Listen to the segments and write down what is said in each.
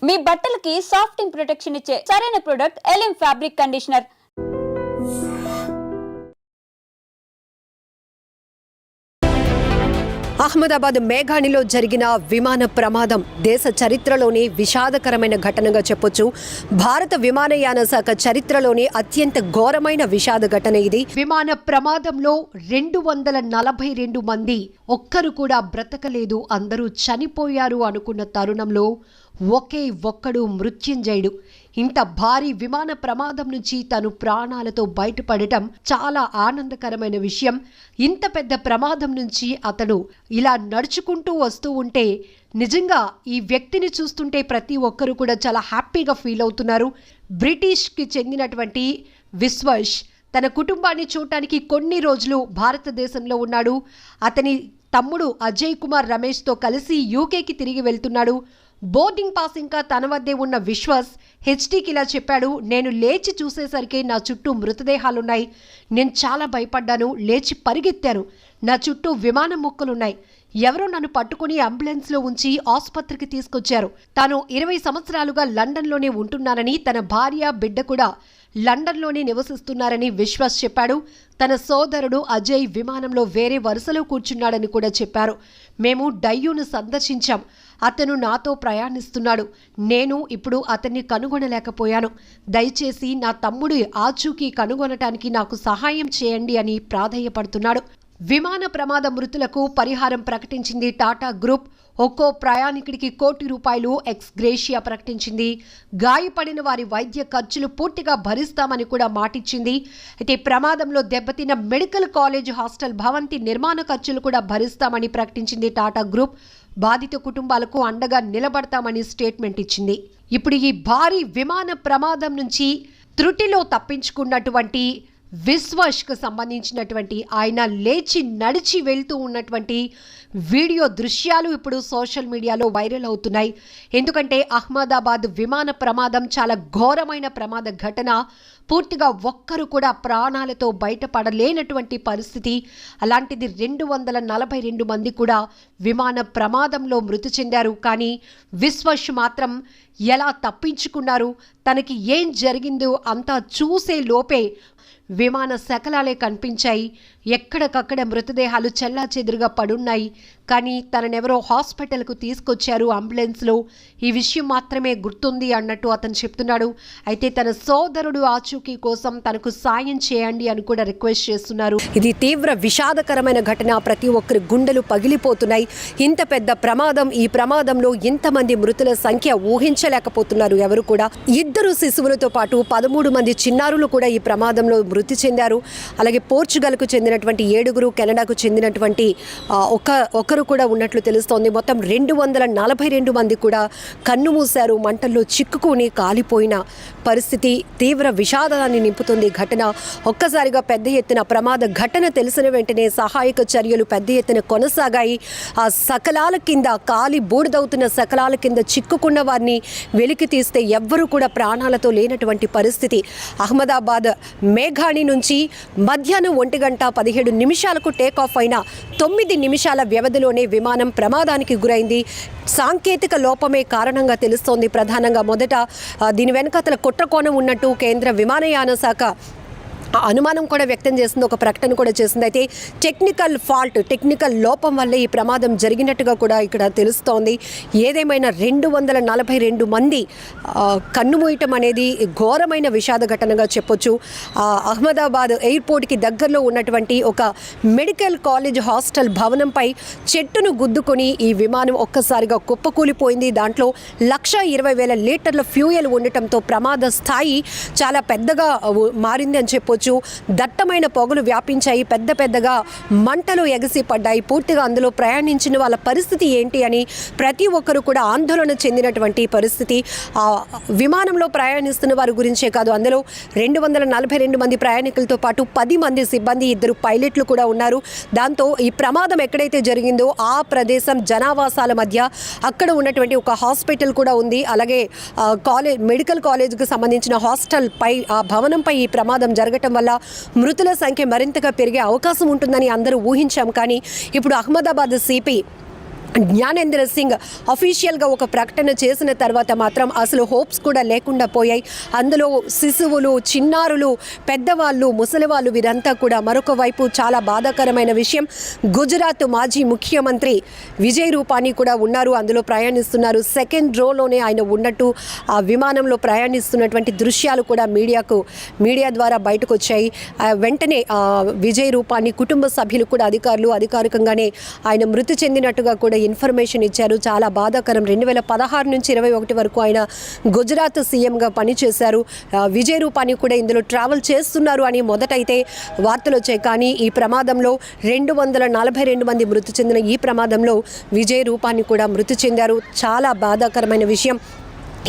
మీ బట్టలకి సాఫ్టింగ్ ప్రొటెక్షన్ ఇచ్చే సరైన ప్రొడక్ట్ ఎలిమ్ ఫ్యాబ్రిక్ కండిషనర్. అహ్మదాబాద్ మేఘానిలో జరిగిన విమాన ప్రమాదం దేశ చరిత్రలోని విషాదకరమైన ఘటనగా చెప్పొచ్చు. భారత విమానయాన శాఖ చరిత్రలోని అత్యంత ఘోరమైన విషాద ఘటన ఇది. విమాన ప్రమాదంలో 242 మంది, ఒక్కరు కూడా బ్రతకలేదు, అందరూ చనిపోయారు అనుకున్న తరుణంలో ఒకే ఒక్కడు మృత్యుంజయుడు. ఇంత భారీ విమాన ప్రమాదం నుంచి తను ప్రాణాలతో బయటపడటం చాలా ఆనందకరమైన విషయం. ఇంత పెద్ద ప్రమాదం నుంచి అతడు ఇలా నడుచుకుంటూ వస్తూ ఉంటే నిజంగా ఈ వ్యక్తిని చూస్తుంటే ప్రతి ఒక్కరు కూడా చాలా హ్యాపీగా ఫీల్ అవుతున్నారు. బ్రిటిష్కి చెందినటువంటి విశ్వాస్ తన కుటుంబాన్ని చూడటానికి కొన్ని రోజులు భారతదేశంలో ఉన్నాడు. అతని తమ్ముడు అజయ్ కుమార్ రమేష్తో కలిసి యూకేకి తిరిగి వెళ్తున్నాడు. బోర్డింగ్ పాస్ ఇంకా తన వద్దే ఉన్న విశ్వాస్ హెచ్టీకి ఇలా చెప్పాడు, నేను లేచి చూసేసరికి నా చుట్టూ మృతదేహాలున్నాయి. నేను చాలా భయపడ్డాను, లేచి పరిగెత్తాను. నా చుట్టూ విమానం ముక్కలున్నాయి. ఎవరో నన్ను పట్టుకుని అంబులెన్స్లో ఉంచి ఆసుపత్రికి తీసుకొచ్చారు. తాను 20 సంవత్సరాలుగా లండన్లోనే ఉంటున్నానని, తన భార్య బిడ్డ కూడా లండన్లోనే నివసిస్తున్నారని విశ్వాస్ చెప్పాడు. తన సోదరుడు అజయ్ విమానంలో వేరే వరుసలో కూర్చున్నాడని కూడా చెప్పారు. మేము డయ్యూను సందర్శించాం. అతను నాతో ప్రయాణిస్తున్నాడు. నేను ఇప్పుడు అతన్ని కనుగొనలేకపోయాను. దయచేసి నా తమ్ముడి ఆచూకీ కనుగొనటానికి నాకు సహాయం చేయండి అని ప్రాధేయపడుతున్నాడు. విమాన ప్రమాద మృతులకు పరిహారం ప్రకటించింది టాటా గ్రూప్. ఒక్కో ప్రయాణికుడికి ₹1,00,00,000 ఎక్స్ గ్రేషియా ప్రకటించింది. గాయపడిన వారి వైద్య ఖర్చులు పూర్తిగా భరిస్తామని కూడా మాటిచ్చింది. అయితే ప్రమాదంలో దెబ్బతిన్న మెడికల్ కాలేజ్ హాస్టల్ భవంతి నిర్మాణ ఖర్చులు కూడా భరిస్తామని ప్రకటించింది టాటా గ్రూప్. బాధిత కుటుంబాలకు అండగా నిలబడతామని స్టేట్మెంట్ ఇచ్చింది. ఇప్పుడు ఈ భారీ విమాన ప్రమాదం నుంచి త్రుటిలో తప్పించుకున్నటువంటి విశ్వాస్కు సంబంధించినటువంటి ఆయన లేచి నడిచి వెళ్తూ ఉన్నటువంటి వీడియో దృశ్యాలు ఇప్పుడు సోషల్ మీడియాలో వైరల్ అవుతున్నాయి. ఎందుకంటే అహ్మదాబాద్ విమాన ప్రమాదం చాలా ఘోరమైన ప్రమాద ఘటన. పూర్తిగా ఒక్కరు కూడా ప్రాణాలతో బయటపడలేనటువంటి పరిస్థితి. అలాంటిది 242 మంది కూడా విమాన ప్రమాదంలో మృతి చెందారు. కానీ విశ్వాస్ మాత్రం ఎలా తప్పించుకున్నారు, తనకి ఏం జరిగిందో అంతా చూసే లోపే విమాన శకలాలే కనిపించాయి. ఎక్కడికక్కడ మృతదేహాలు చెల్లాచెదురుగా పడున్నాయి. కానీ తననెవరో హాస్పిటల్కు తీసుకొచ్చారు అంబులెన్స్లో. ఈ విషయం మాత్రమే గుర్తుంది అన్నట్టు అతను చెప్తున్నాడు. అయితే తన సోదరుడు ఆచూకీ కోసం తనకు సాయం చేయండి అని కూడా రిక్వెస్ట్ చేస్తున్నారు. ఇది తీవ్ర విషాదకరమైన ఘటన. ప్రతి ఒక్కరి గుండెలు పగిలిపోతున్నాయి. ఇంత పెద్ద ప్రమాదం, ఈ ప్రమాదంలో ఇంతమంది మృతుల సంఖ్య ఊహించలేకపోతున్నారు ఎవరు కూడా. 2 శిశువులతో పాటు 13 మంది చిన్నారులు కూడా ఈ ప్రమాదంలో మృతి చెందారు. అలాగే పోర్చుగల్కు చెందినటువంటి 7, కెనడాకు చెందినటువంటి ఒకరు కూడా ఉన్నట్లు తెలుస్తోంది. మొత్తం 242 మంది కూడా కన్ను మూశారు. మంటల్లో చిక్కుకుని కాలిపోయిన పరిస్థితి తీవ్ర విషాదాన్ని నింపుతుంది ఘటన. ఒక్కసారిగా పెద్ద ఎత్తున ప్రమాద ఘటన తెలిసిన వెంటనే సహాయక చర్యలు పెద్ద ఎత్తున కొనసాగాయి. ఆ సకలాల కింద, కాలి బూడిదవుతున్న సకలాల కింద చిక్కుకున్న వారిని వెలికి తీస్తే ఎవ్వరూ కూడా ప్రాణాలతో లేనటువంటి పరిస్థితి. అహ్మదాబాద్ మేఘాని నుంచి మధ్యాహ్నం 1:17 టేకాఫ్ అయిన 9 నిమిషాల వ్యవధిలోనే విమానం ప్రమాదానికి గురైంది. సాంకేతిక లోపమే కారణంగా తెలుస్తోంది. ప్రధానంగా మొదట దీని వెనకాతల కుట్రకోణం ఉన్నట్టు కేంద్ర విమానయాన శాఖ అనుమానం కూడా వ్యక్తం చేసింది, ఒక ప్రకటన కూడా చేసింది. అయితే టెక్నికల్ లోపం వల్ల ఈ ప్రమాదం జరిగినట్టుగా కూడా ఇక్కడ తెలుస్తోంది. ఏదేమైనా 242 మంది కన్నుమూయటం అనేది ఘోరమైన విషాద ఘటనగా చెప్పొచ్చు. అహ్మదాబాద్ ఎయిర్పోర్ట్కి దగ్గరలో ఉన్నటువంటి ఒక మెడికల్ కాలేజ్ హాస్టల్ భవనంపై చెట్టును గుద్దుకొని ఈ విమానం ఒక్కసారిగా కుప్పకూలిపోయింది. దాంట్లో 1,20,000 లీటర్ల ఫ్యూయల్ ఉండటంతో ప్రమాద స్థాయి చాలా పెద్దగా మారింది అని చెప్పొచ్చు. దట్టమైన పొగలు వ్యాపించాయి. పెద్దగా మంటలు ఎగసి పడ్డాయి. పూర్తిగా అందులో ప్రయాణించిన వాళ్ళ పరిస్థితి ఏంటి అని ప్రతి ఒక్కరు కూడా ఆందోళన చెందినటువంటి పరిస్థితి. విమానంలో ప్రయాణిస్తున్న వారి గురించే కాదు, అందులో 242 మంది ప్రయాణికులతో పాటు 10 మంది సిబ్బంది, 2 పైలట్లు కూడా ఉన్నారు. దాంతో ఈ ప్రమాదం ఎక్కడైతే జరిగిందో ఆ ప్రదేశం జనావాసాల మధ్య, అక్కడ ఉన్నటువంటి ఒక హాస్పిటల్ కూడా ఉంది. అలాగే మెడికల్ కాలేజ్కి సంబంధించిన హాస్టల్ పై, ఆ భవనంపై ఈ ప్రమాదం జరగటం వల్ల మృతుల సంఖ్య మరింతగా పెరిగే అవకాశం ఉంటుందని అందరూ ఊహించాం. కానీ ఇప్పుడు అహ్మదాబాద్ సిపి జ్ఞానేంద్ర సింగ్ అఫీషియల్గా ఒక ప్రకటన చేసిన తర్వాత మాత్రం అసలు హోప్స్ కూడా లేకుండా పోయాయి. అందులో శిశువులు, చిన్నారులు, పెద్దవాళ్ళు, ముసలివాళ్ళు వీరంతా కూడా. మరొక వైపు చాలా బాధాకరమైన విషయం, గుజరాత్ మాజీ ముఖ్యమంత్రి విజయ్ రూపానీ కూడా ఉన్నారు, అందులో ప్రయాణిస్తున్నారు. సెకండ్ రోలోనే ఆయన ఉన్నట్టు ఆ విమానంలో ప్రయాణిస్తున్నటువంటి దృశ్యాలు కూడా మీడియా ద్వారా బయటకు వచ్చాయి. వెంటనే విజయ్ రూపానీ కుటుంబ సభ్యులు కూడా అధికారికంగానే ఆయన మృతి చెందినట్టుగా కూడా ఇన్ఫర్మేషన్ ఇచ్చారు. చాలా బాధాకరం. 2016 నుంచి 21 వరకు ఆయన గుజరాత్ సీఎంగా పనిచేశారు. విజయ్ రూపానీ కూడా ఇందులో ట్రావెల్ చేస్తున్నారు అని మొదటైతే వార్తలు వచ్చాయి. కానీ ఈ ప్రమాదంలో 242 మంది మృతి చెందిన ఈ ప్రమాదంలో విజయ్ రూపానీ కూడా మృతి చెందారు. చాలా బాధాకరమైన విషయం.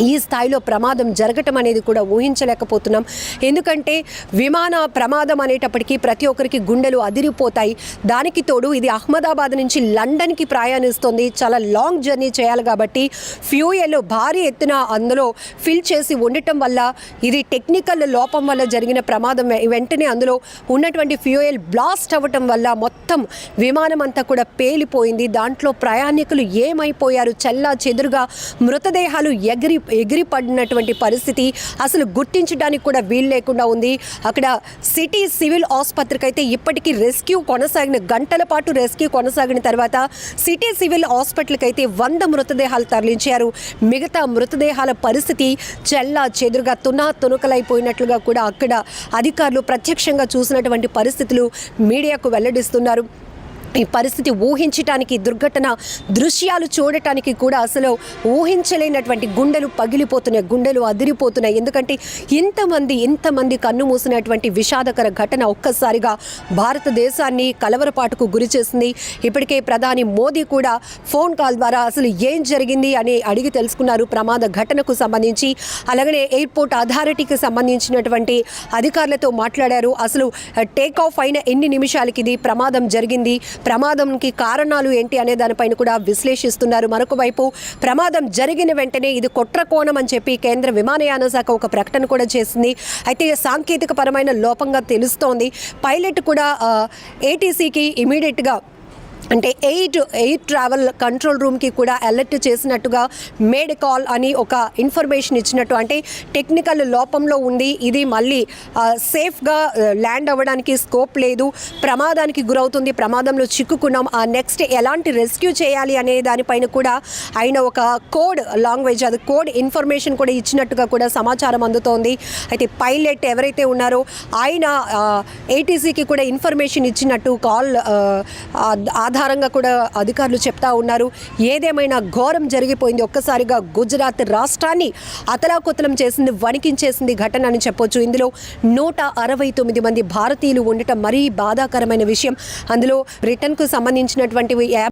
ఈ స్థాయిలో ప్రమాదం జరగటం అనేది కూడా ఊహించలేకపోతున్నాం. ఎందుకంటే విమాన ప్రమాదం అనేటప్పటికీ ప్రతి ఒక్కరికి గుండెలు అదిరిపోతాయి. దానికి తోడు ఇది అహ్మదాబాద్ నుంచి లండన్కి ప్రయాణిస్తుంది. చాలా లాంగ్ జర్నీ చేయాలి కాబట్టి ఫ్యూయల్ భారీ ఎత్తున అందులో ఫిల్ చేసి ఉండటం వల్ల ఇది టెక్నికల్ లోపం వల్ల జరిగిన ప్రమాదం. వెంటనే అందులో ఉన్నటువంటి ఫ్యూయల్ బ్లాస్ట్ అవ్వటం వల్ల మొత్తం విమానం అంతా కూడా పేలిపోయింది. దాంట్లో ప్రయాణికులు ఏమైపోయారు, చెల్లా చెదురుగా మృతదేహాలు ఎగిరి పడినటువంటి పరిస్థితి. అసలు గుర్తించడానికి కూడా వీలు లేకుండా ఉంది. అక్కడ సిటీ సివిల్ ఆసుపత్రికి అయితే ఇప్పటికీ గంటల పాటు రెస్క్యూ కొనసాగిన తర్వాత సిటీ సివిల్ హాస్పిటల్కి అయితే 100 మృతదేహాలు తరలించారు. మిగతా మృతదేహాల పరిస్థితి చెల్లా చెదురుగా తునకలైపోయినట్లుగా కూడా అక్కడ అధికారులు ప్రత్యక్షంగా చూసినటువంటి పరిస్థితులు మీడియాకు వెల్లడిస్తున్నారు. ఈ పరిస్థితి ఊహించటానికి, దుర్ఘటన దృశ్యాలు చూడటానికి కూడా అసలు ఊహించలేనటువంటి గుండెలు పగిలిపోతున్నాయి, గుండెలు అదిరిపోతున్నాయి. ఎందుకంటే ఇంతమంది కన్ను మూసినటువంటి విషాదకర ఘటన ఒక్కసారిగా భారతదేశాన్ని కలవరపాటుకు గురి చేసింది. ఇప్పటికే ప్రధాని మోదీ కూడా ఫోన్ కాల్ ద్వారా అసలు ఏం జరిగింది అని అడిగి తెలుసుకున్నారు ప్రమాద ఘటనకు సంబంధించి. అలాగనే ఎయిర్పోర్ట్ అథారిటీకి సంబంధించినటువంటి అధికారులతో మాట్లాడారు. అసలు టేక్ ఆఫ్ అయిన ఎన్ని నిమిషాలకి ఇది ప్రమాదం జరిగింది, ప్రమాదంకి కారణాలు ఏంటి అనే దానిపైన కూడా విశ్లేషిస్తున్నారు. మరొక వైపు ప్రమాదం జరిగిన వెంటనే ఇది కుట్రకోణం అని చెప్పి కేంద్ర విమానయాన శాఖ ఒక ప్రకటన కూడా చేసింది. అయితే సాంకేతిక పరమైన లోపంగా తెలుస్తోంది. పైలట్ కూడా ఏటీసీకి ఇమీడియట్గా అంటే ఎయిర్ ట్రావెల్ కంట్రోల్ రూమ్కి కూడా అలర్ట్ చేసినట్టుగా మేడ్ కాల్ అని ఒక ఇన్ఫర్మేషన్ ఇచ్చినట్టు, అంటే టెక్నికల్ లోపంలో ఉంది, ఇది మళ్ళీ సేఫ్గా ల్యాండ్ అవ్వడానికి స్కోప్ లేదు, ప్రమాదానికి గురవుతుంది, ప్రమాదంలో చిక్కుకున్నాం, ఆ నెక్స్ట్ ఎలాంటి రెస్క్యూ చేయాలి అనే దానిపైన కూడా ఆయన ఒక కోడ్ లాంగ్వేజ్, అది కోడ్ ఇన్ఫర్మేషన్ కూడా ఇచ్చినట్టుగా కూడా సమాచారం అందుతోంది. అయితే పైలట్ ఎవరైతే ఉన్నారో ఆయన ఏటీసీకి కూడా ఇన్ఫర్మేషన్ ఇచ్చినట్టు కాల్ ఆధారంగా కూడా అధికారులు చెప్తా ఉన్నారు. ఏదేమైనా ఘోరం జరిగిపోయింది. ఒక్కసారిగా గుజరాత్ రాష్ట్రాన్ని అతలాకుతలం చేసింది, వణికించేసింది ఘటన అని చెప్పొచ్చు. ఇందులో 169 మంది భారతీయులు ఉండటం మరీ బాధాకరమైన విషయం. అందులో బ్రిటన్కు సంబంధించినటువంటి